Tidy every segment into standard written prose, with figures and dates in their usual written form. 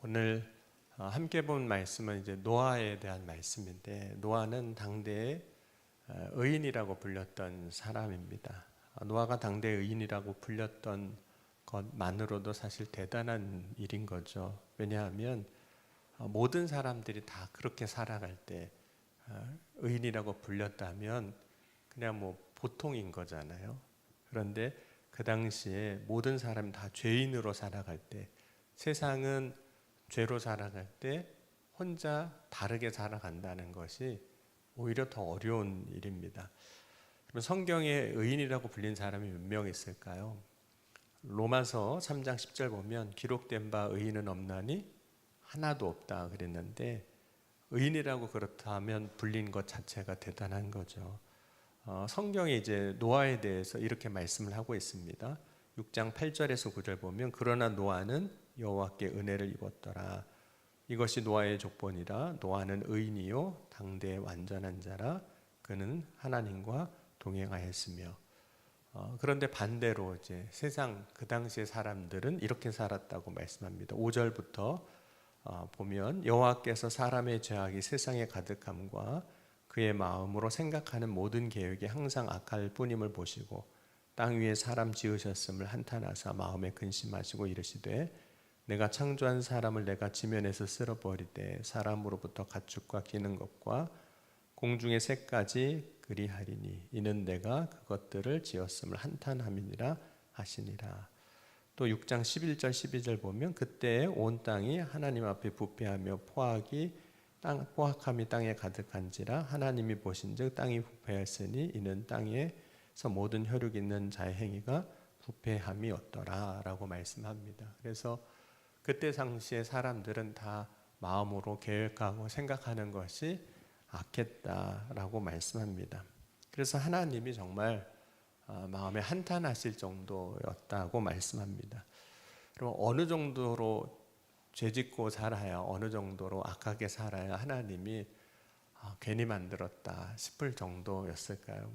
오늘 함께 본 말씀은 이제 노아에 대한 말씀인데, 노아는 당대의 의인이라고 불렸던 사람입니다. 노아가 당대 의인이라고 불렸던 것만으로도 사실 대단한 일인 거죠. 왜냐하면 모든 사람들이 다 그렇게 살아갈 때 의인이라고 불렸다면 그냥 뭐 보통인 거잖아요. 그런데 그 당시에 모든 사람이 다 죄인으로 살아갈 때, 세상은 죄로 살아갈 때 혼자 다르게 살아간다는 것이 오히려 더 어려운 일입니다. 그럼 성경에 의인이라고 불린 사람이 몇 명 있을까요? 로마서 3장 10절 보면 기록된 바 의인은 없나니 하나도 없다 그랬는데, 의인이라고 그렇다면 불린 것 자체가 대단한 거죠. 성경에 이제 노아에 대해서 이렇게 말씀을 하고 있습니다. 6장 8절에서 9절 보면 그러나 노아는 여호와께 은혜를 입었더라. 이것이 노아의 족본이라. 노아는 의인이요 당대의 완전한 자라. 그는 하나님과 동행하였으며. 그런데 반대로 이제 세상 그 당시의 사람들은 이렇게 살았다고 말씀합니다. 5절부터 보면 여호와께서 사람의 죄악이 세상에 가득함과 그의 마음으로 생각하는 모든 계획이 항상 악할 뿐임을 보시고 땅 위에 사람 지으셨음을 한탄하사 마음에 근심하시고 이르시되 내가 창조한 사람을 내가 지면에서 쓸어버리되 사람으로부터 가축과 기는 것과 공중의 새까지 그리하리니 이는 내가 그것들을 지었음을 한탄함이니라 하시니라. 또 6장 11절 12절 보면 그때 온 땅이 하나님 앞에 부패하며 포악함이 땅에 가득한지라. 하나님이 보신즉 땅이 부패하였으니 이는 땅에서 모든 혈육 있는 자의 행위가 부패함이 없더라 라고 말씀합니다. 그래서 그때 당시의 사람들은 다 마음으로 계획하고 생각하는 것이 악했다라고 말씀합니다. 그래서 하나님이 정말 마음에 한탄하실 정도였다고 말씀합니다. 그럼 어느 정도로 죄짓고 살아야, 어느 정도로 악하게 살아야 하나님이 괜히 만들었다 싶을 정도였을까요?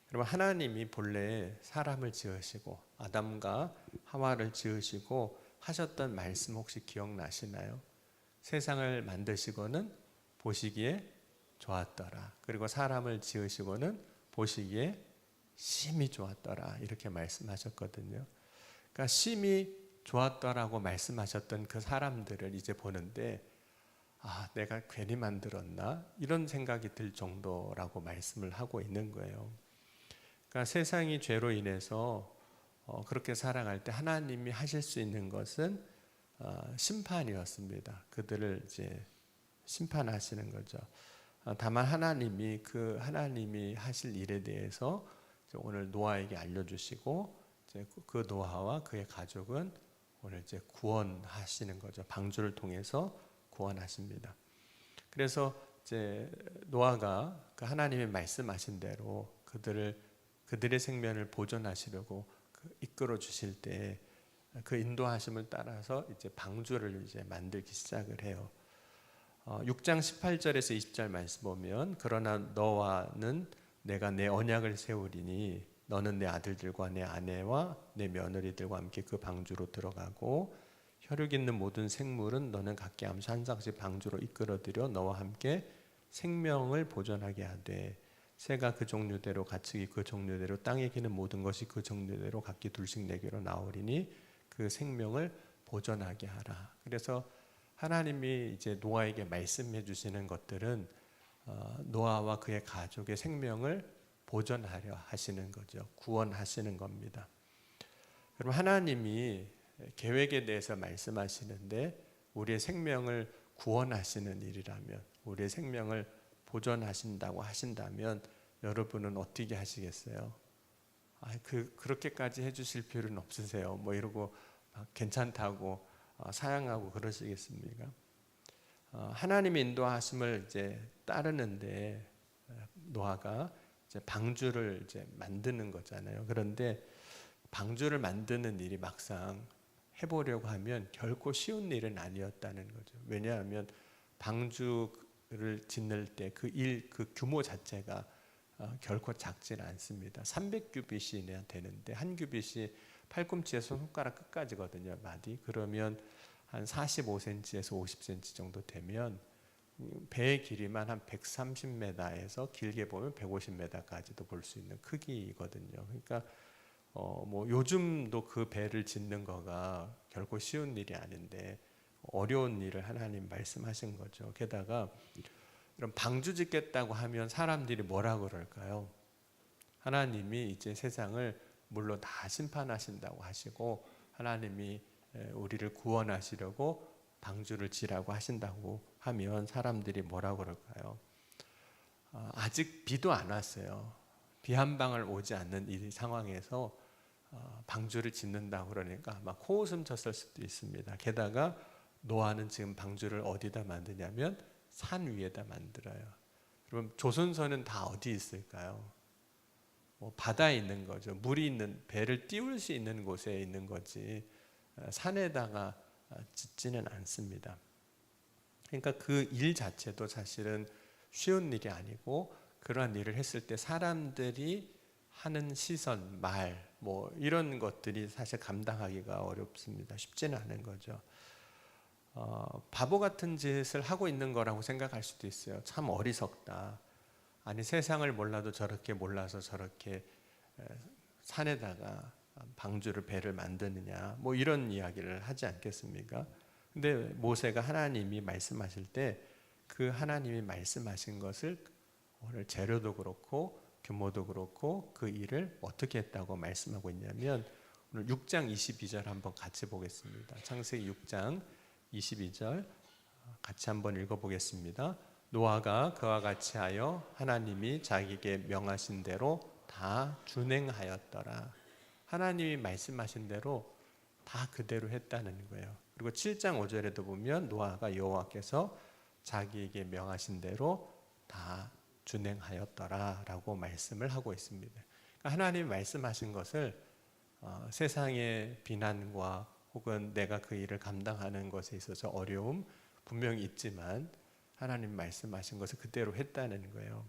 그럼 하나님이 본래 사람을 지으시고 아담과 하와를 지으시고 하셨던 말씀 혹시 기억나시나요? 세상을 만드시고는 보시기에 좋았더라. 그리고 사람을 지으시고는 보시기에 심히 좋았더라. 이렇게 말씀하셨거든요. 그러니까 심히 좋았더라고 말씀하셨던 그 사람들을 이제 보는데, 내가 괜히 만들었나? 이런 생각이 들 정도라고 말씀을 하고 있는 거예요. 그러니까 세상이 죄로 인해서 그렇게 살아갈 때 하나님이 하실 수 있는 것은 심판이었습니다. 그들을 이제 심판하시는 거죠. 다만 하나님이 하실 일에 대해서 오늘 노아에게 알려주시고, 이제 그 노아와 그의 가족은 오늘 이제 구원하시는 거죠. 방주를 통해서 구원하십니다. 그래서 이제 노아가 그 하나님의 말씀하신 대로 그들의 생명을 보존하시려고 이끌어 주실 때 그 인도하심을 따라서 이제 방주를 이제 만들기 시작을 해요. 6장 18절에서 20절 말씀 보면 그러나 너와는 내가 내 언약을 세우리니 너는 내 아들들과 내 아내와 내 며느리들과 함께 그 방주로 들어가고 혈육 있는 모든 생물은 너는 각기 암수 한 쌍씩 방주로 이끌어들여 너와 함께 생명을 보존하게 하되 새가 그 종류대로 가축이 그 종류대로 땅에 기는 모든 것이 그 종류대로 각기 둘씩 내게로 나오리니 그 생명을 보존하게 하라. 그래서 하나님이 이제 노아에게 말씀해 주시는 것들은 노아와 그의 가족의 생명을 보존하려 하시는 거죠. 구원하시는 겁니다. 그럼 하나님이 계획에 대해서 말씀하시는데 우리의 생명을 구원하시는 일이라면, 우리의 생명을 보존하신다고 하신다면 여러분은 어떻게 하시겠어요? 그렇게까지 해주실 필요는 없으세요. 뭐 이러고 괜찮다고 사양하고 그러시겠습니까? 하나님의 인도하심을 이제 따르는데 노아가 이제 방주를 이제 만드는 거잖아요. 그런데 방주를 만드는 일이 막상 해보려고 하면 결코 쉬운 일은 아니었다는 거죠. 왜냐하면 방주를 짓는 때 그 규모 자체가 결코 작지 않습니다. 300규빗이나 되는데 한 규빗이 팔꿈치에서 손가락 끝까지거든요. 마디. 그러면 한 45cm에서 50cm 정도 되면 배의 길이만 한 130m에서 길게 보면 150m까지도 볼 수 있는 크기거든요. 그러니까 뭐 요즘도 그 배를 짓는 거가 결코 쉬운 일이 아닌데 어려운 일을 하나님 말씀하신 거죠. 게다가 이런 방주 짓겠다고 하면 사람들이 뭐라 그럴까요? 하나님이 이제 세상을 물로 다 심판하신다고 하시고 하나님이 우리를 구원하시려고 방주를 지라고 하신다고 하면 사람들이 뭐라 그럴까요? 아직 비도 안 왔어요. 비 한 방울 오지 않는 이 상황에서 방주를 짓는다고 그러니까 아마 코웃음 쳤을 수도 있습니다. 게다가 노아는 지금 방주를 어디다 만드냐면 산 위에다 만들어요. 그럼 조선소는 다 어디 있을까요? 뭐 바다에 있는 거죠. 물이 있는 배를 띄울 수 있는 곳에 있는 거지 산에다가 짓지는 않습니다. 그러니까 그 일 자체도 사실은 쉬운 일이 아니고 그러한 일을 했을 때 사람들이 하는 시선, 말, 뭐 이런 것들이 사실 감당하기가 어렵습니다. 쉽지는 않은 거죠. 바보 같은 짓을 하고 있는 거라고 생각할 수도 있어요. 참 어리석다. 아니 세상을 몰라도 저렇게 몰라서 저렇게 산에다가 방주를 배를 만드느냐 뭐 이런 이야기를 하지 않겠습니까? 근데 모세가 하나님이 말씀하실 때 그 하나님이 말씀하신 것을 오늘 재료도 그렇고 규모도 그렇고 그 일을 어떻게 했다고 말씀하고 있냐면 오늘 6장 22절 한번 같이 보겠습니다. 창세기 6장 22절 같이 한번 읽어보겠습니다. 노아가 그와 같이 하여 하나님이 자기에게 명하신 대로 다 준행하였더라. 하나님이 말씀하신 대로 다 그대로 했다는 거예요. 그리고 7장 5절에도 보면 노아가 여호와께서 자기에게 명하신 대로 다 준행하였더라 라고 말씀을 하고 있습니다. 그러니까 하나님이 말씀하신 것을 세상의 비난과 혹은 내가 그 일을 감당하는 것에 있어서 어려움 분명히 있지만 하나님 말씀하신 것을 그대로 했다는 거예요.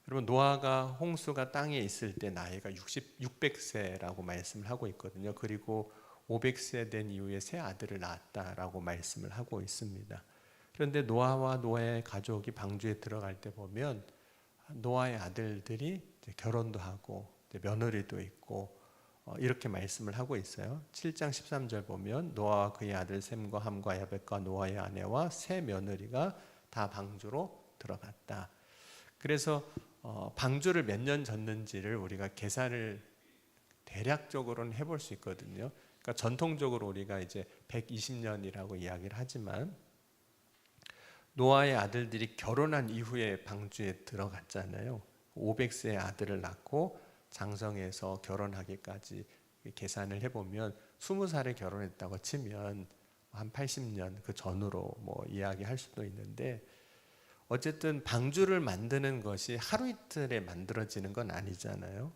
여러분 노아가 홍수가 땅에 있을 때 나이가 600세라고 말씀을 하고 있거든요. 그리고 500세 된 이후에 세 아들을 낳았다라고 말씀을 하고 있습니다. 그런데 노아와 노아의 가족이 방주에 들어갈 때 보면 노아의 아들들이 결혼도 하고 며느리도 있고 이렇게 말씀을 하고 있어요. 7장 13절 보면 노아와 그의 아들 셈과 함과 야벳과 노아의 아내와 세 며느리가 다 방주로 들어갔다. 그래서 방주를 몇 년 졌는지를 우리가 계산을 대략적으로는 해볼 수 있거든요. 그러니까 전통적으로 우리가 이제 120년이라고 이야기를 하지만 노아의 아들들이 결혼한 이후에 방주에 들어갔잖아요. 500세의 아들을 낳고 장성해서 결혼하기까지 계산을 해보면 20살에 결혼했다고 치면 한 80년 그 전으로 뭐 이야기할 수도 있는데 어쨌든 방주를 만드는 것이 하루 이틀에 만들어지는 건 아니잖아요.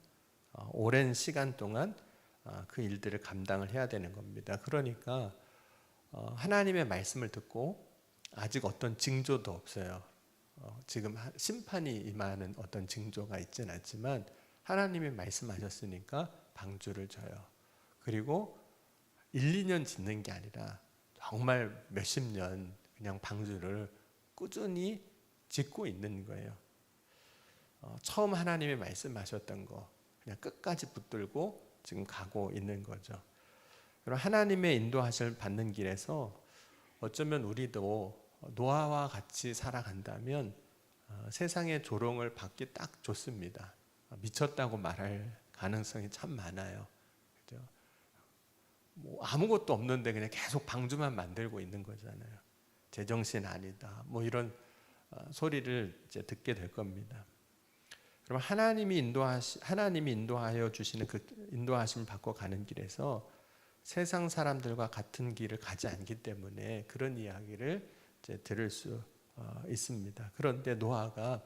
오랜 시간 동안 그 일들을 감당을 해야 되는 겁니다. 그러니까 하나님의 말씀을 듣고 아직 어떤 징조도 없어요. 지금 심판이 임하는 어떤 징조가 있지는 않지만 하나님이 말씀하셨으니까 방주를 져요. 그리고 1, 2년 짓는 게 아니라 정말 몇십 년 그냥 방주를 꾸준히 짓고 있는 거예요. 처음 하나님이 말씀하셨던 거 그냥 끝까지 붙들고 지금 가고 있는 거죠. 그럼 하나님의 인도하심을 받는 길에서 어쩌면 우리도 노아와 같이 살아간다면 세상의 조롱을 받기 딱 좋습니다. 미쳤다고 말할 가능성이 참 많아요. 그죠? 뭐 아무것도 없는데 그냥 계속 방주만 만들고 있는 거잖아요. 제정신 아니다. 뭐 이런 소리를 이제 듣게 될 겁니다. 그럼 하나님이 인도하여 주시는 그 인도하심을 받고 가는 길에서 세상 사람들과 같은 길을 가지 않기 때문에 그런 이야기를 이제 들을 수 있습니다. 그런데 노아가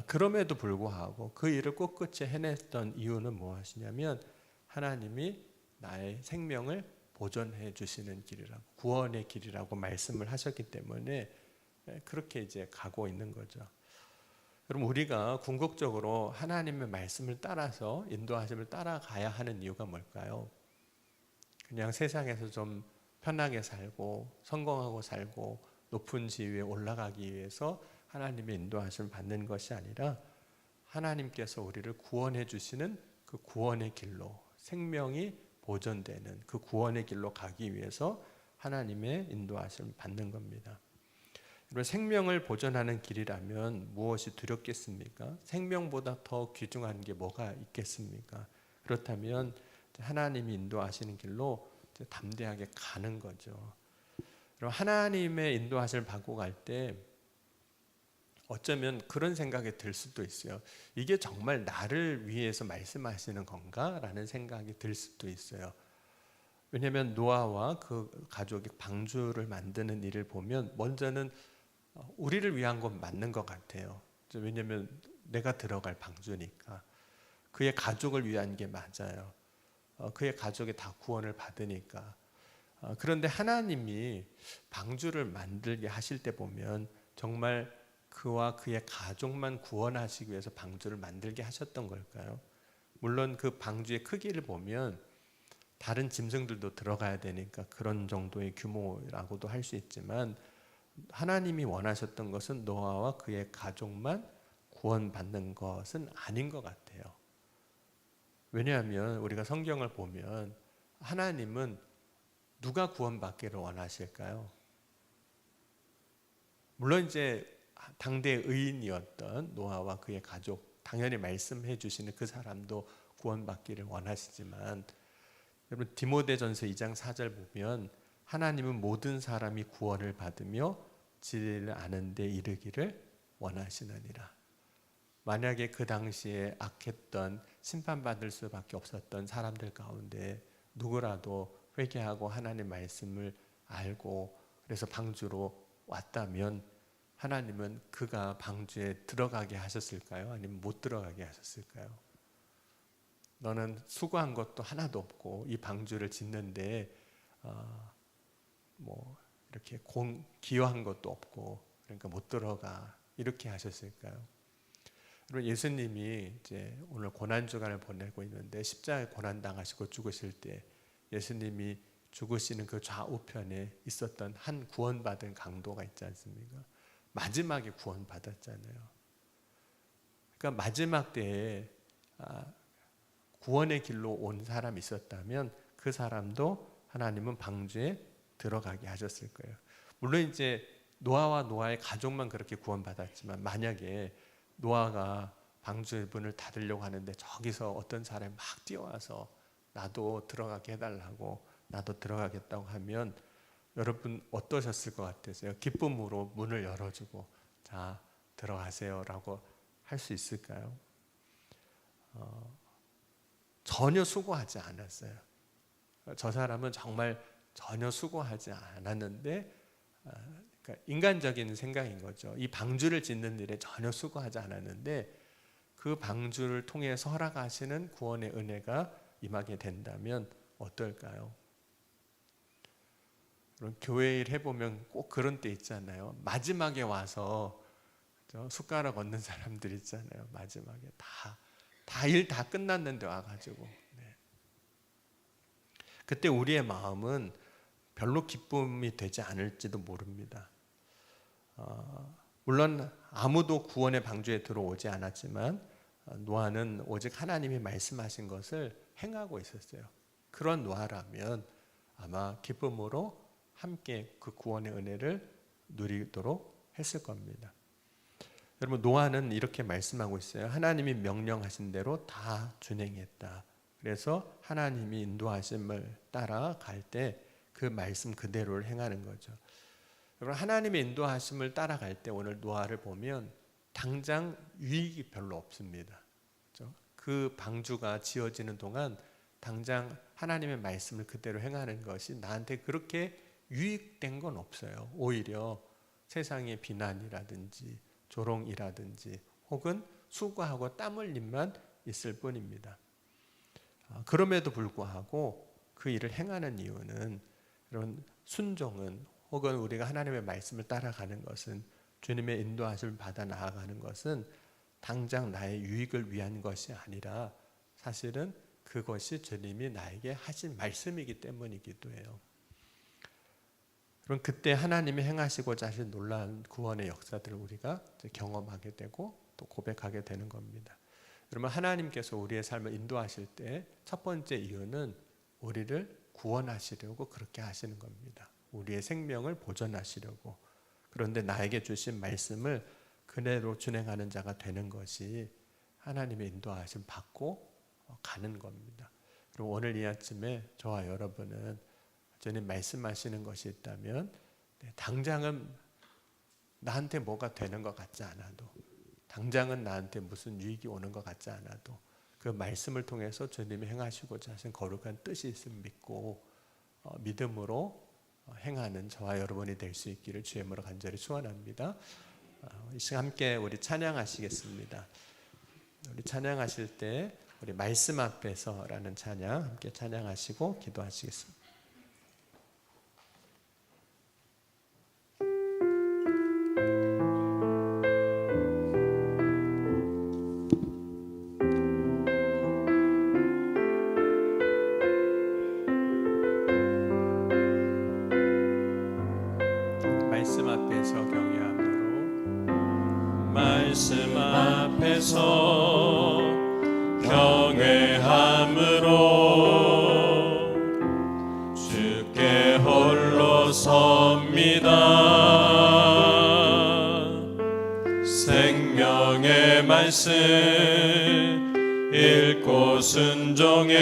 그럼에도 불구하고 그 일을 꿋꿋이 해냈던 이유는 무엇이냐면 하나님이 나의 생명을 보존해 주시는 길이라고 구원의 길이라고 말씀을 하셨기 때문에 그렇게 이제 가고 있는 거죠. 여러분 우리가 궁극적으로 하나님의 말씀을 따라서 인도하심을 따라가야 하는 이유가 뭘까요? 그냥 세상에서 좀 편하게 살고 성공하고 살고 높은 지위에 올라가기 위해서 하나님의 인도하심을 받는 것이 아니라 하나님께서 우리를 구원해 주시는 그 구원의 길로, 생명이 보존되는 그 구원의 길로 가기 위해서 하나님의 인도하심을 받는 겁니다. 여러분, 생명을 보존하는 길이라면 무엇이 두렵겠습니까? 생명보다 더 귀중한 게 뭐가 있겠습니까? 그렇다면 하나님이 인도하시는 길로 담대하게 가는 거죠. 그럼 하나님의 인도하심을 받고 갈 때 어쩌면 그런 생각이 들 수도 있어요. 이게 정말 나를 위해서 말씀하시는 건가? 라는 생각이 들 수도 있어요. 왜냐하면 노아와 그 가족이 방주를 만드는 일을 보면 먼저는 우리를 위한 건 맞는 것 같아요. 왜냐하면 내가 들어갈 방주니까. 그의 가족을 위한 게 맞아요. 그의 가족이 다 구원을 받으니까. 그런데 하나님이 방주를 만들게 하실 때 보면 정말 그와 그의 가족만 구원하시기 위해서 방주를 만들게 하셨던 걸까요? 물론 그 방주의 크기를 보면 다른 짐승들도 들어가야 되니까 그런 정도의 규모라고도 할 수 있지만 하나님이 원하셨던 것은 노아와 그의 가족만 구원받는 것은 아닌 것 같아요. 왜냐하면 우리가 성경을 보면 하나님은 누가 구원받기를 원하실까요? 물론 이제 당대 의인이었던 노아와 그의 가족, 당연히 말씀해 주시는 그 사람도 구원받기를 원하시지만 여러분 디모데전서 2장 4절 보면 하나님은 모든 사람이 구원을 받으며 진리를 아는 데 이르기를 원하시느니라. 만약에 그 당시에 악했던 심판받을 수밖에 없었던 사람들 가운데 누구라도 회개하고 하나님 말씀을 알고 그래서 방주로 왔다면 하나님은 그가 방주에 들어가게 하셨을까요? 아니면 못 들어가게 하셨을까요? 너는 수고한 것도 하나도 없고 이 방주를 짓는데 뭐 이렇게 기여한 것도 없고 그러니까 못 들어가 이렇게 하셨을까요? 여러분 예수님이 이제 오늘 고난 주간을 보내고 있는데 십자가에 고난 당하시고 죽으실 때 예수님이 죽으시는 그 좌우편에 있었던 한 구원받은 강도가 있지 않습니까? 마지막에 구원받았잖아요. 그러니까 마지막 때에 구원의 길로 온 사람이 있었다면 그 사람도 하나님은 방주에 들어가게 하셨을 거예요. 물론 이제 노아와 노아의 가족만 그렇게 구원받았지만 만약에 노아가 방주의 문을 닫으려고 하는데 저기서 어떤 사람이 막 뛰어와서 나도 들어가게 해달라고 나도 들어가겠다고 하면 여러분 어떠셨을 것 같으세요? 기쁨으로 문을 열어주고 자 들어가세요 라고 할 수 있을까요? 전혀 수고하지 않았어요. 저 사람은 정말 전혀 수고하지 않았는데 그러니까 인간적인 생각인 거죠. 이 방주를 짓는 일에 전혀 수고하지 않았는데 그 방주를 통해서 허락하시는 구원의 은혜가 임하게 된다면 어떨까요? 교회 일 해보면 꼭 그런 때 있잖아요. 마지막에 와서 숟가락 얹는 사람들 있잖아요. 마지막에 일 다 끝났는데 와가지고 네. 그때 우리의 마음은 별로 기쁨이 되지 않을지도 모릅니다. 물론 아무도 구원의 방주에 들어오지 않았지만 노아는 오직 하나님이 말씀하신 것을 행하고 있었어요. 그런 노아라면 아마 기쁨으로 함께 그 구원의 은혜를 누리도록 했을 겁니다. 여러분 노아는 이렇게 말씀하고 있어요. 하나님이 명령하신 대로 다 준행했다. 그래서 하나님이 인도하심을 따라갈 때 그 말씀 그대로를 행하는 거죠. 여러분 하나님의 인도하심을 따라갈 때 오늘 노아를 보면 당장 유익이 별로 없습니다. 그렇죠? 그 방주가 지어지는 동안 당장 하나님의 말씀을 그대로 행하는 것이 나한테 그렇게 유익된 건 없어요. 오히려 세상의 비난이라든지 조롱이라든지 혹은 수고하고 땀 흘림만 있을 뿐입니다. 그럼에도 불구하고 그 일을 행하는 이유는 이런 순종은 혹은 우리가 하나님의 말씀을 따라가는 것은 주님의 인도하심을 받아 나아가는 것은 당장 나의 유익을 위한 것이 아니라 사실은 그것이 주님이 나에게 하신 말씀이기 때문이기도 해요. 그럼 그때 하나님이 행하시고자 하신 놀라운 구원의 역사들을 우리가 경험하게 되고 또 고백하게 되는 겁니다. 여러분, 하나님께서 우리의 삶을 인도하실 때 첫 번째 이유는 우리를 구원하시려고 그렇게 하시는 겁니다. 우리의 생명을 보존하시려고. 그런데 나에게 주신 말씀을 그대로 준행하는 자가 되는 것이 하나님의 인도하심 받고 가는 겁니다. 그리고 오늘 이 아침에 저와 여러분은 주님 말씀하시는 것이 있다면 당장은 나한테 뭐가 되는 것 같지 않아도, 당장은 나한테 무슨 유익이 오는 것 같지 않아도 그 말씀을 통해서 주님이 행하시고자 하신 거룩한 뜻이 있음을 믿고 믿음으로 행하는 저와 여러분이 될 수 있기를 주의 이름으로 간절히 축원합니다. 이 시간 함께 우리 찬양하시겠습니다. 우리 찬양하실 때 우리 말씀 앞에서라는 찬양 함께 찬양하시고 기도하시겠습니다. 말씀 앞에서 경외함으로, 말씀 앞에서 경외함으로 주께 홀로 섭니다. 생명의 말씀 읽고 순종해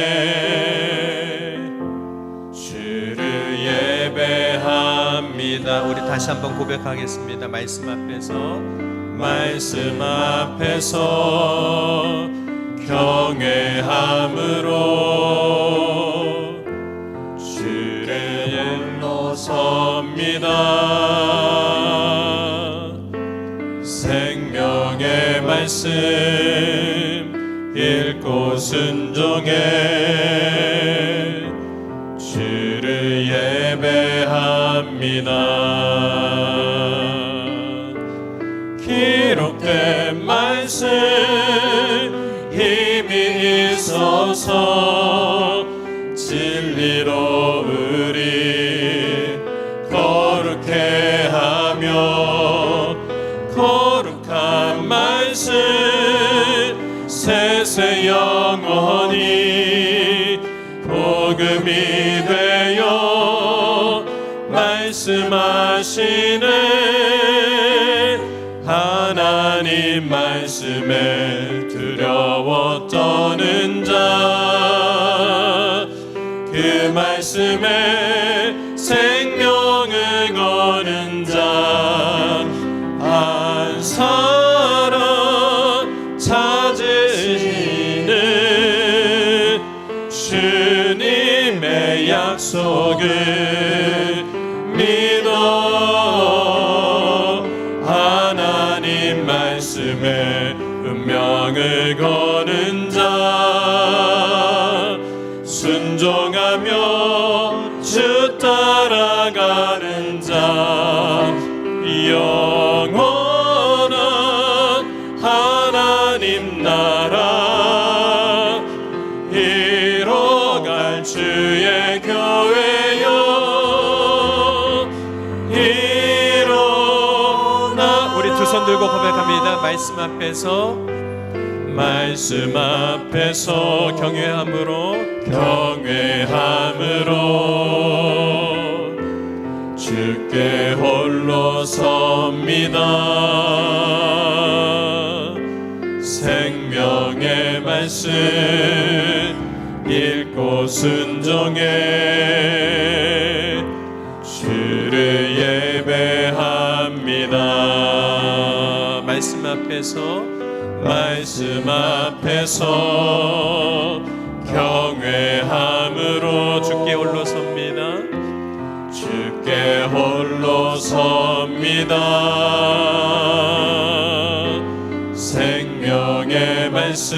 주를 예배합니다. 우리 다시 한번 고백하겠습니다. 말씀 앞에서 경외함으로 주를 홀로 섭니다. 생명의 말씀 읽고 순종해 주를 예배합니다. 기록된 말씀 힘이 있어서 진리로 우리 거룩해 하며, 거룩한 말씀 세세 영원히 복음이 되어 말씀하시네. 하나님 말씀에 두려워 떠는 자, 그 말씀에 생명을 거는 자 한 사람 찾으시는 주님의 약속을 믿어 하나님 말씀에 운명을 거는 자, 순종하며 주 따라가는 자, 영원한 하나님 나라 이뤄갈 주의 교회여 일어나. 우리 두 손 들고 고백합니다. 말씀 앞에서 경외함으로 주께 홀로 섭니다. 생명의 말씀 읽고 순종해 주를 예배합니다. 말씀 앞에서 경외함으로 주께 홀로 섭니다. 주께 홀로 섭니다. 생명의 말씀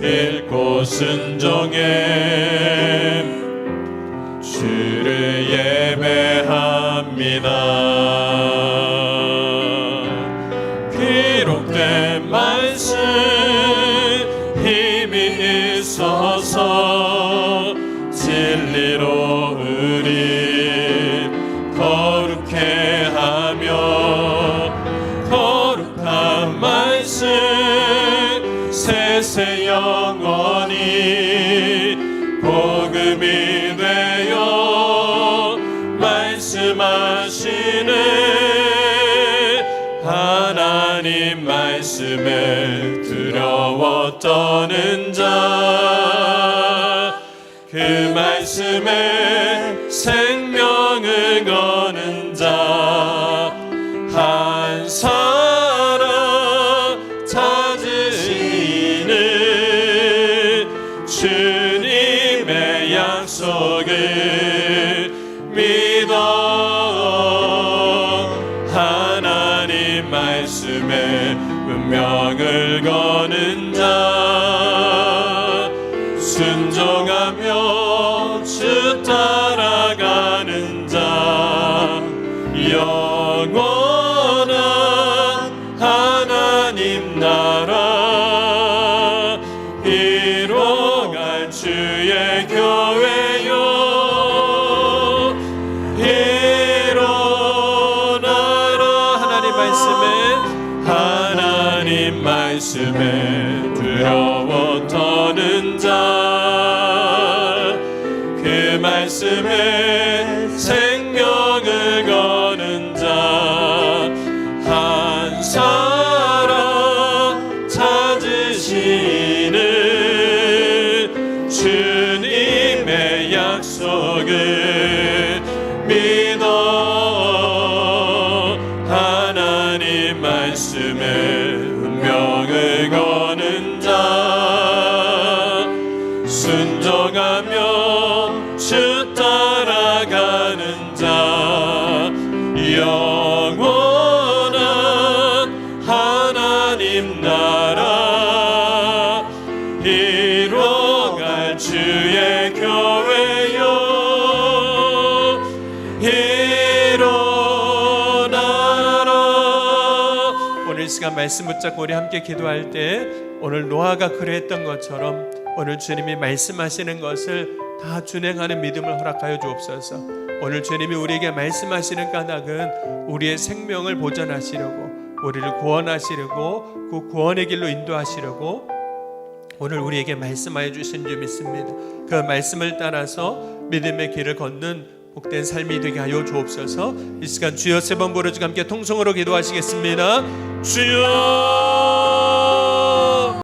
읽고 순종해 주를 예배합니다. 기록된 말씀 힘이 있어서 진리로 우리 말씀에 두려워 떠는 자, 그 말씀에 생명을 거는 자, 한 사람 찾으시는 주님의 약속을 믿어 하나님 말씀에 운명을 거는 자, 순종하며 주 따라가는 자, 영원한 하나님 나라 이뤄갈 주의 교회요, 일어나라. 하나님 말씀에 두려워 떠는 자, 그 말씀에 생명을 거는 자, 한 사람 찾으시는 주님의 약속을 믿어 하나님 말씀에 운명을 거는 자, 순종하며 주 따라가는 자, 영원한 하나님 나라 이뤄갈 주의 교회요, 일어나라. 오늘 이 시간 말씀 붙잡고 우리 함께 기도할 때 오늘 노아가 그랬던 것처럼 오늘 주님이 말씀하시는 것을 다 준행하는 믿음을 허락하여 주옵소서. 오늘 주님이 우리에게 말씀하시는 까닭은 우리의 생명을 보전하시려고, 우리를 구원하시려고, 그 구원의 길로 인도하시려고 오늘 우리에게 말씀하여 주신 줄 믿습니다. 그 말씀을 따라서 믿음의 길을 걷는 복된 삶이 되게 하여 주옵소서. 이 시간 주여 세 번 부르짖고 함께 통성으로 기도하시겠습니다. 주여